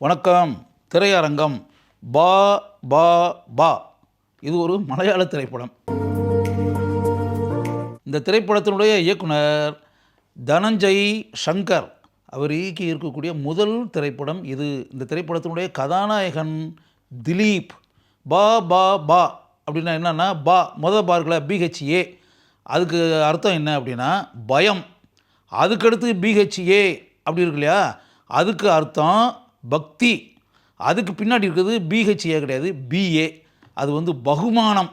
வணக்கம். திரையரங்கம். பா பா பா இது ஒரு மலையாள திரைப்படம். இந்த திரைப்படத்தினுடைய இயக்குனர் தனஞ்சய் ஷங்கர். அவர் இயக்கி இருக்கக்கூடிய முதல் திரைப்படம் இது. இந்த திரைப்படத்தினுடைய கதாநாயகன் திலீப். பா பா பா அப்படின்னா என்னென்னா, பாருங்கள பிஹெச்ஏ, அதுக்கு அர்த்தம் என்ன அப்படின்னா பயம். அதுக்கடுத்து பிஹெச்ஏ அப்படி இருக்கு இல்லையா, அதுக்கு அர்த்தம் பக்தி. அதுக்கு பின்னாடி இருக்கிறது பிஹெச்ஏ கிடையாது, பிஏ. அது பகுமானம்.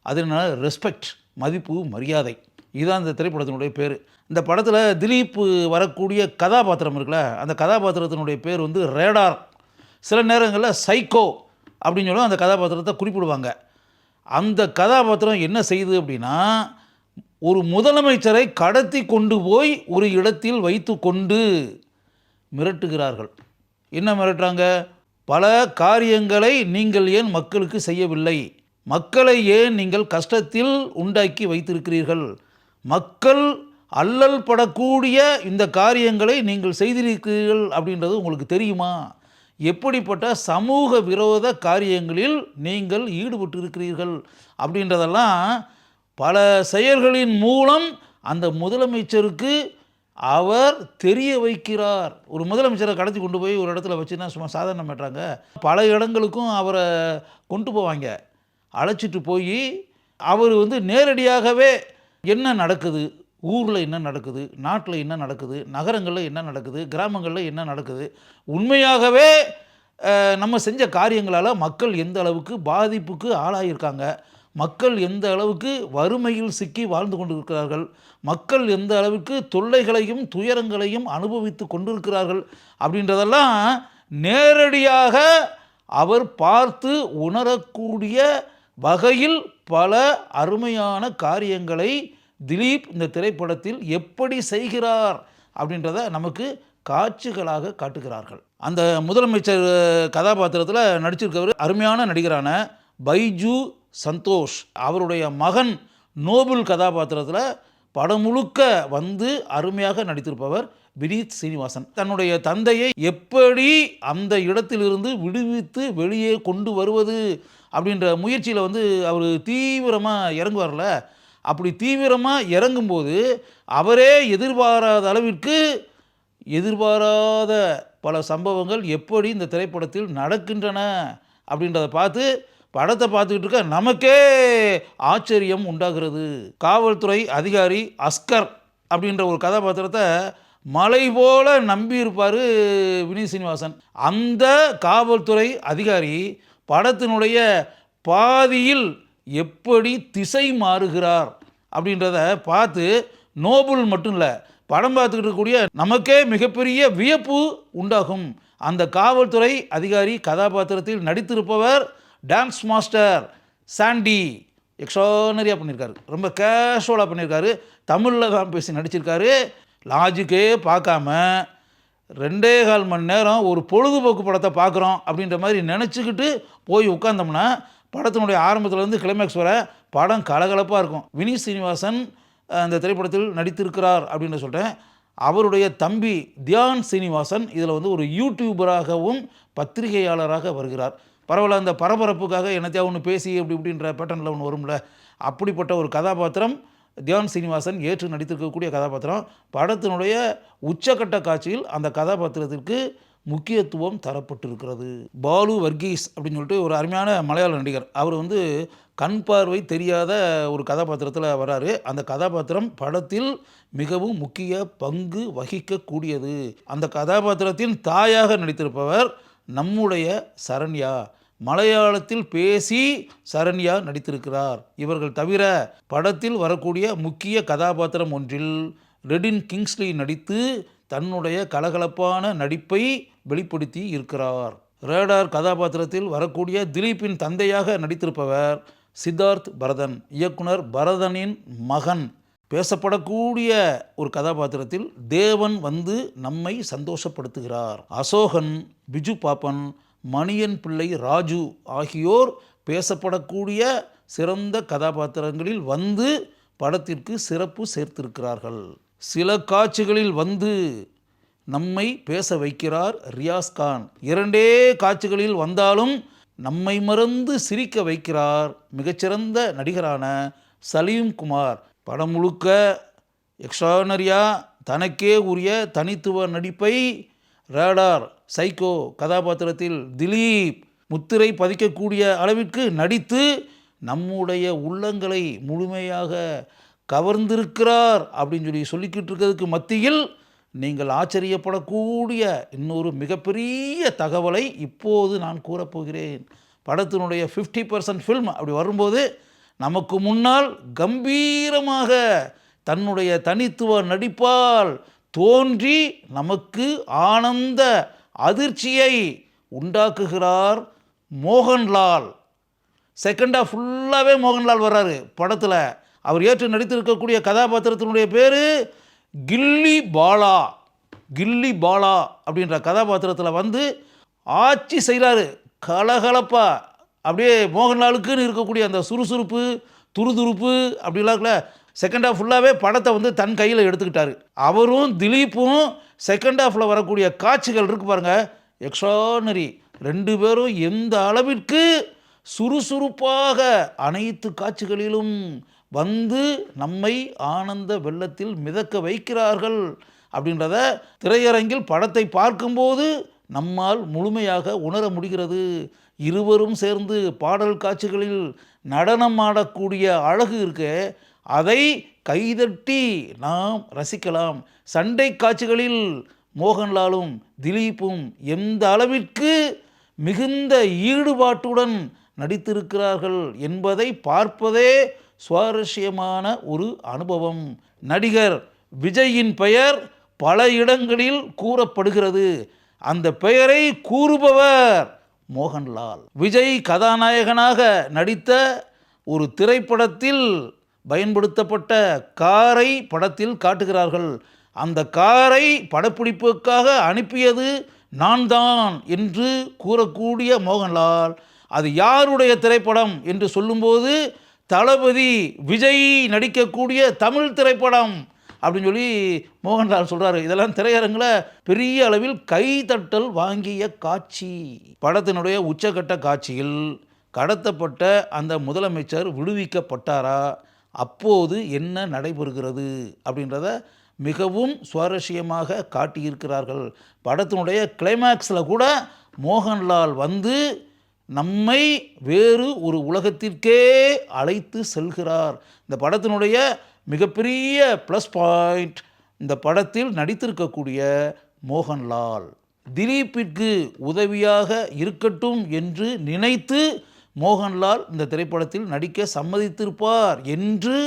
அது என்ன, ரெஸ்பெக்ட், மதிப்பு, மரியாதை. இதுதான் இந்த திரைப்படத்தினுடைய பேர். இந்த படத்தில் திலீப் வரக்கூடிய கதாபாத்திரம் இருக்குல்ல, அந்த கதாபாத்திரத்தினுடைய பேர் ரேடார். சில நேரங்களில் சைக்கோ அப்படின்னு சொல்லி அந்த கதாபாத்திரத்தை குறிப்பிடுவாங்க. அந்த கதாபாத்திரம் என்ன செய்யுது அப்படின்னா, ஒரு முதலமைச்சரை கடத்தி கொண்டு போய் ஒரு இடத்தில் வைத்து கொண்டு மிரட்டுகிறார்கள். என்ன மிரட்டுறாங்க? பல காரியங்களை நீங்கள் ஏன் மக்களுக்கு செய்யவில்லை? மக்களை ஏன் நீங்கள் கஷ்டத்தில் உண்டாக்கி வைத்திருக்கிறீர்கள்? மக்கள் அல்லல் படக்கூடிய இந்த காரியங்களை நீங்கள் செய்திருக்கிறீர்கள் அப்படின்றது உங்களுக்கு தெரியுமா? எப்படிப்பட்ட சமூக விரோத காரியங்களில் நீங்கள் ஈடுபட்டு இருக்கிறீர்கள் அப்படின்றதெல்லாம் பல செயல்களின் மூலம் அந்த முதலமைச்சருக்கு அவர் தெரிய வைக்கிறார். ஒரு முதலமைச்சரை கடத்தி கொண்டு போய் ஒரு இடத்துல வச்சுன்னா சும்மா சாதாரண மாட்டாங்க. பல இடங்களுக்கும் அவரை கொண்டு போவாங்க. அழைச்சிட்டு போய் அவர் நேரடியாகவே என்ன நடக்குது, ஊரில் என்ன நடக்குது, நாட்டில் என்ன நடக்குது, நகரங்களில் என்ன நடக்குது, கிராமங்களில் என்ன நடக்குது, உண்மையாகவே நம்ம செஞ்ச காரியங்களால் மக்கள் எந்த அளவுக்கு பாதிப்புக்கு ஆளாகியிருக்காங்க, மக்கள் எந்த அளவுக்கு வறுமையில் சிக்கி வாழ்ந்து கொண்டிருக்கிறார்கள், மக்கள் எந்த அளவுக்கு தொல்லைகளையும் துயரங்களையும் அனுபவித்து கொண்டிருக்கிறார்கள் அப்படின்றதெல்லாம் நேரடியாக அவர் பார்த்து உணரக்கூடிய வகையில் பல அருமையான காரியங்களை திலீப் இந்த திரைப்படத்தில் எப்படி செய்கிறார் அப்படின்றத நமக்கு காட்சிகளாக காட்டுகிறார்கள். அந்த முதலமைச்சர் கதாபாத்திரத்தில் நடிச்சிருக்கவர் அருமையான நடிகரான பைஜு சந்தோஷ். அவருடைய மகன் நோபல் கதாபாத்திரத்தில் படம் முழுக்க அருமையாக நடித்திருப்பவர் வினீத் சீனிவாசன். தன்னுடைய தந்தையை எப்படி அந்த இடத்திலிருந்து விடுவித்து வெளியே கொண்டு வருவது அப்படின்ற முயற்சியில் அவர் தீவிரமாக இறங்குவார்ல. அப்படி தீவிரமாக இறங்கும்போது அவரே எதிர்பாராத அளவிற்கு எதிர்பாராத பல சம்பவங்கள் எப்படி இந்த திரைப்படத்தில் நடக்கின்றன அப்படின்றத பார்த்து படத்தை பார்த்துக்கிட்டு இருக்க நமக்கே ஆச்சரியம் உண்டாகிறது. காவல்துறை அதிகாரி அஸ்கர் அப்படின்ற ஒரு கதாபாத்திரத்தை மலை போல நம்பியிருப்பார் வினீத் சீனிவாசன். அந்த காவல்துறை அதிகாரி படத்தினுடைய பாதியில் எப்படி திசை மாறுகிறார் அப்படின்றத பார்த்து நோபல் மட்டும் இல்லை, படம் பார்த்துக்கிட்டு இருக்கக்கூடிய நமக்கே மிகப்பெரிய வியப்பு உண்டாகும். அந்த காவல்துறை அதிகாரி கதாபாத்திரத்தில் நடித்திருப்பவர் டான்ஸ் மாஸ்டர் சாண்டி. எக்ஸ்ட்ரானரியாக பண்ணியிருக்காரு, ரொம்ப கேஷுவலாக பண்ணியிருக்காரு. தமிழில் தான் பேசி நடிச்சிருக்காரு. லாஜிக்கே பார்க்காம 2.25 மணி நேரம் ஒரு பொழுதுபோக்கு படத்தை பார்க்குறோம் அப்படின்ற மாதிரி நினச்சிக்கிட்டு போய் உட்காந்தோம்னா படத்தினுடைய ஆரம்பத்துலேருந்து கிளைமேக்ஸ் வர படம் கலகலப்பாக இருக்கும். வினீத் சீனிவாசன் அந்த திரைப்படத்தில் நடித்திருக்கிறார் அப்படின்னு சொல்கிறேன். அவருடைய தம்பி தியான் சீனிவாசன் இதில் ஒரு யூடியூபராகவும் பத்திரிகையாளராக வருகிறார். பரவாயில்ல, அந்த பரபரப்புக்காக என்னத்தையா ஒன்று பேசி இப்படின்ற பேட்டர்னில் ஒன்று வரும்ல, அப்படிப்பட்ட ஒரு கதாபாத்திரம் தியான் சீனிவாசன் ஏற்று நடித்திருக்கக்கூடிய கதாபாத்திரம். படத்தினுடைய உச்சக்கட்ட காட்சியில் அந்த கதாபாத்திரத்திற்கு முக்கியத்துவம் தரப்பட்டிருக்கிறது. பாலு வர்கீஸ் அப்படின்னு சொல்லிட்டு ஒரு அருமையான மலையாள நடிகர். அவர் கண் பார்வை தெரியாத ஒரு கதாபாத்திரத்தில் வராரு. அந்த கதாபாத்திரம் படத்தில் மிகவும் முக்கிய பங்கு வகிக்கக்கூடியது. அந்த கதாபாத்திரத்தின் தாயாக நடித்திருப்பவர் நம்முடைய சரண்யா. மலையாளத்தில் பேசி சரண்யா நடித்திருக்கிறார். இவர்கள் தவிர படத்தில் வரக்கூடிய முக்கிய கதாபாத்திரம் ஒன்றில் ரெடின் கிங்ஸ்லி நடித்து தன்னுடைய கலகலப்பான நடிப்பை வெளிப்படுத்தி இருக்கிறார். ரேடார் கதாபாத்திரத்தில் வரக்கூடிய திலீப்பின் தந்தையாக நடித்திருப்பவர் சித்தார்த் பரதன். இயக்குனர் பரதனின் மகன். பேசப்படக்கூடிய ஒரு கதாபாத்திரத்தில் தேவன் நம்மை சந்தோஷப்படுத்துகிறார். அசோகன், பிஜு பாப்பன், மணியன் பிள்ளை ராஜு ஆகியோர் பேசப்படக்கூடிய சிறந்த கதாபாத்திரங்களில் படத்திற்கு சிறப்பு சேர்த்திருக்கிறார்கள். சில காட்சிகளில் நம்மை பேச வைக்கிறார் ரியாஸ் கான். 2 காட்சிகளில் வந்தாலும் நம்மை மறந்து சிரிக்க வைக்கிறார் மிகச்சிறந்த நடிகரான சலீம் குமார். படம் முழுக்க எக்ஸ்ட்ரானரியாக தனக்கே உரிய தனித்துவ நடிப்பை ரேடார் சைக்கோ கதாபாத்திரத்தில் திலீப் முத்திரை பதிக்கக்கூடிய அளவிற்கு நடித்து நம்முடைய உள்ளங்களை முழுமையாக கவர்ந்திருக்கிறார் அப்படின்னு சொல்லிக்கிட்டு இருக்கிறதுக்கு மத்தியில் நீங்கள் ஆச்சரியப்படக்கூடிய இன்னொரு மிகப்பெரிய தகவலை இப்போது நான் கூறப்போகிறேன். படத்தினுடைய 50% ஃபில்ம் அப்படி வரும்போது நமக்கு முன்னால் கம்பீரமாக தன்னுடைய தனித்துவ நடிப்பால் தோன்றி நமக்கு ஆனந்த அதிர்ச்சியை உண்டாக்குகிறார் மோகன்லால். செகண்ட் ஹாஃப் ஃபுல்லாகவே மோகன்லால் வர்றாரு படத்தில். அவர் ஏற்று நடித்திருக்கக்கூடிய கதாபாத்திரத்தினுடைய பேர் கில்லி பாலா. கில்லி பாலா அப்படின்ற கதாபாத்திரத்தில் வந்து ஆட்சி செய்கிறாரு கலகலப்பா. அப்படியே மோகன்லாலுக்குன்னு இருக்கக்கூடிய அந்த சுறுசுறுப்பு துருதுருப்பு அப்படிலாம்ல செகண்ட் ஹாஃப் ஃபுல்லாகவே படத்தை வந்து தன் கையில் எடுத்துக்கிட்டாரு. அவரும் திலீப்பும் செகண்ட் ஹாஃபில் வரக்கூடிய காட்சிகள் இருக்கு பாருங்கள், எக்ஸ்ட்ரானரி. 2 பேரும் எந்த அளவிற்கு சுறுசுறுப்பாக அனைத்து காட்சிகளிலும் வந்து நம்மை ஆனந்த வெள்ளத்தில் மிதக்க வைக்கிறார்கள் அப்படின்றத திரையரங்கில் படத்தை பார்க்கும்போது நம்மால் முழுமையாக உணர முடிகிறது. இருவரும் சேர்ந்து பாடல் காட்சிகளில் நடனம் ஆடக்கூடிய அழகு இருக்கு, அதை கைதட்டி நாம் ரசிக்கலாம். சண்டை காட்சிகளில் மோகன்லாலும் திலீப்பும் எந்த அளவிற்கு மிகுந்த ஈடுபாட்டுடன் நடித்திருக்கிறார்கள் என்பதை பார்ப்பதே சுவாரஸ்யமான ஒரு அனுபவம். நடிகர் விஜயின் பெயர் பல இடங்களில் கூறப்படுகிறது. அந்த பெயரை கூறுபவர் மோகன்லால். விஜய் கதாநாயகனாக நடித்த ஒரு திரைப்படத்தில் பயன்படுத்தப்பட்ட காரை படத்தில் காட்டுகிறார்கள். அந்த காரை படப்பிடிப்புக்காக அனுப்பியது நான் தான் என்று கூறக்கூடிய மோகன்லால் அது யாருடைய திரைப்படம் என்று சொல்லும்போது தளபதி விஜய் நடிக்கக்கூடிய தமிழ் திரைப்படம் அப்படின்னு சொல்லி மோகன்லால் சொல்கிறாரு. இதெல்லாம் திரையரங்கில் பெரிய அளவில் கைதட்டல் வாங்கிய காட்சி. படத்தினுடைய உச்சகட்ட காட்சியில் கடத்தப்பட்ட அந்த முதலமைச்சர் விடுவிக்கப்பட்டாரா, அப்போது என்ன நடைபெறுகிறது அப்படின்றத மிகவும் சுவாரஸ்யமாக காட்டியிருக்கிறார்கள். படத்தினுடைய கிளைமேக்ஸில் கூட மோகன்லால் வந்து நம்மை வேறு ஒரு உலகத்திற்கே அழைத்து செல்கிறார். இந்த படத்தினுடைய மிகப்பெரிய ப்ளஸ் பாயிண்ட் இந்த படத்தில் நடித்திருக்கக்கூடிய மோகன்லால். திலீப்பிற்கு உதவியாக இருக்கட்டும் என்று நினைத்து மோகன்லால் இந்த திரைப்படத்தில் நடிக்க சம்மதித்திருப்பார் என்று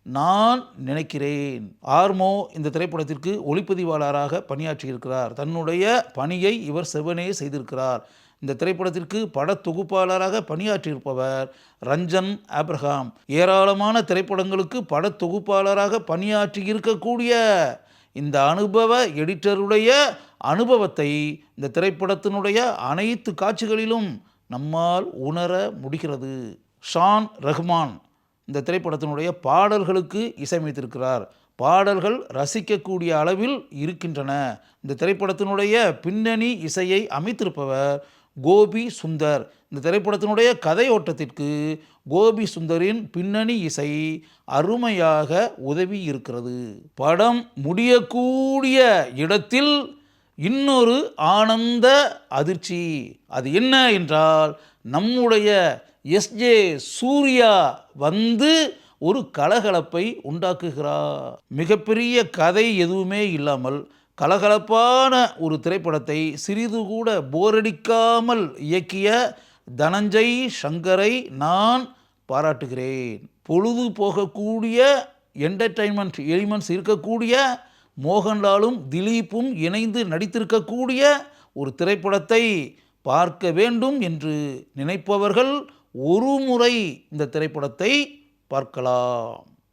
நான் நினைக்கிறேன். ஆர்மோ இந்த திரைப்படத்திற்கு ஒளிப்பதிவாளராக பணியாற்றியிருக்கிறார். தன்னுடைய பணியை இவர் செவனே செய்திருக்கிறார். இந்த திரைப்படத்திற்கு படத்தொகுப்பாளராக பணியாற்றியிருப்பவர் ரஞ்சன் ஆப்ரஹாம். ஏராளமான திரைப்படங்களுக்கு படத்தொகுப்பாளராக பணியாற்றி இருக்கக்கூடிய இந்த அனுபவ எடிட்டருடைய அனுபவத்தை இந்த திரைப்படத்தினுடைய அனைத்து காட்சிகளிலும் நம்மால் உணர முடிகிறது. ஷான் ரஹ்மான் இந்த திரைப்படத்தினுடைய பாடல்களுக்கு இசையமைத்திருக்கிறார். பாடல்கள் ரசிக்கக்கூடிய அளவில் இருக்கின்றன. இந்த திரைப்படத்தினுடைய பின்னணி இசையை அமைத்திருப்பவர் கோபி சுந்தர். இந்த திரைப்படத்தினுடைய கதையோட்டத்திற்கு கோபி சுந்தரின் பின்னணி இசை அருமையாக உதவி இருக்கிறது. படம் முடியக்கூடிய இடத்தில் இன்னொரு ஆனந்த அதிர்ச்சி. அது என்ன என்றால், நம்முடைய எஸ்ஜே சூர்யா வந்து ஒரு கலகலப்பை உண்டாக்குகிறார். மிகப்பெரிய கதை எதுவுமே இல்லாமல் கலகலப்பான ஒரு திரைப்படத்தை சிறிது கூட போரடிக்காமல் இயக்கிய தனஞ்சய் சங்கரை நான் பாராட்டுகிறேன். பொழுது போகக்கூடிய என்டர்டைன்மெண்ட் எலிமெண்ட்ஸ் இருக்கக்கூடிய மோகன்லாலும் திலீப்பும் இணைந்து நடித்திருக்கக்கூடிய ஒரு திரைப்படத்தை பார்க்க வேண்டும் என்று நினைப்பவர்கள் ஒரு முறை இந்த திரைப்படத்தை பார்க்கலாம்.